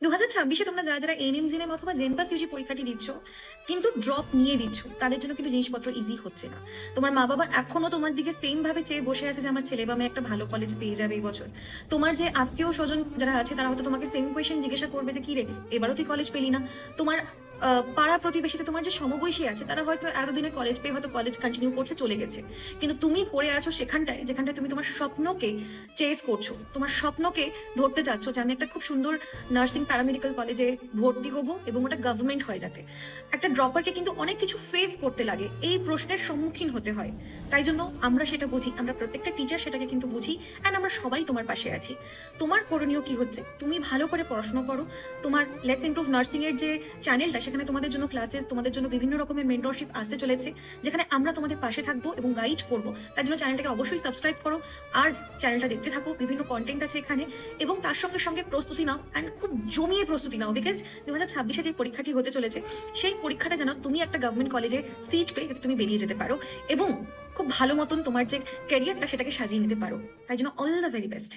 2026-এ তোমরা যারা যারা এনএম জেনএম অথবা জেনপাস ইউজি পরীক্ষাটি দিচ্ছ, কিন্তু ড্রপ নিয়ে দিচ্ছ, তাদের জন্য কিন্তু জিনিসপত্র ইজি হচ্ছে না। তোমার মা বাবা এখনো তোমার দিকে সেম ভাবে চেয়ে বসে আছে যে আমার ছেলে বা মেয়ে একটা ভালো কলেজ পেয়ে যাবে এই বছর। তোমার যে আত্মীয় স্বজন যারা আছে তারা হয়তো তোমাকে সেম কোয়েশ্চেন জিজ্ঞাসা করবে যে কি রে, এবারও তুই কলেজ পেলি না। তোমার পাড়া প্রতিবেশীতে তোমার যে সমবয়সী আছে তারা হয়তো এতদিনে কলেজ পেয়ে হয়তো কলেজ কন্টিনিউ করছে, চলে গেছে। কিন্তু তুমি পড়ে আছো সেখানটায় যেখানটায় তুমি তোমার স্বপ্নকে চেস করছো, তোমার স্বপ্নকে ধরতে চাচ্ছ যে আমি একটা খুব সুন্দর নার্সিং প্যারামেডিক্যাল কলেজে ভর্তি হব এবং ওটা গভর্নমেন্ট হয় যাতে। একটা ড্রপারকে কিন্তু অনেক কিছু ফেস করতে লাগে, এই প্রশ্নের সম্মুখীন হতে হয়। তাই জন্য আমরা সেটা বুঝি, আমরা প্রত্যেকটা টিচার সেটাকে কিন্তু বুঝি, অ্যান্ড আমরা সবাই তোমার পাশে আছি। তোমার করণীয় কি হচ্ছে, তুমি ভালো করে পড়াশোনা করো। তোমার লেটস ইমপ্রুভ নার্সিং এর যে চ্যানেলটা, সেখানে তোমাদের জন্য ক্লাসেস, তোমাদের জন্য বিভিন্ন রকমের মেন্টরশিপ আসতে চলেছে, যেখানে আমরা তোমাদের পাশে থাকবো এবং গাইড করবো। তার জন্য চ্যানেলটাকে অবশ্যই সাবস্ক্রাইব করো, আর চ্যানেলটা দেখতে থাকো, বিভিন্ন কন্টেন্ট আছে এখানে। এবং তার সঙ্গে সঙ্গে প্রস্তুতি নাও, অ্যান্ড খুব জমিয়ে প্রস্তুতি নাও, বিকজ 2026-এ যে পরীক্ষাটি হতে চলেছে সেই পরীক্ষাটা যেন তুমি একটা গভর্নমেন্ট কলেজে সিট পেয়ে যাতে তুমি বেরিয়ে যেতে পারো এবং খুব ভালো মতন তোমার যে ক্যারিয়ারটা সেটাকে সাজিয়ে নিতে পারো। তাই জন্য অল দ্য ভেরি বেস্ট।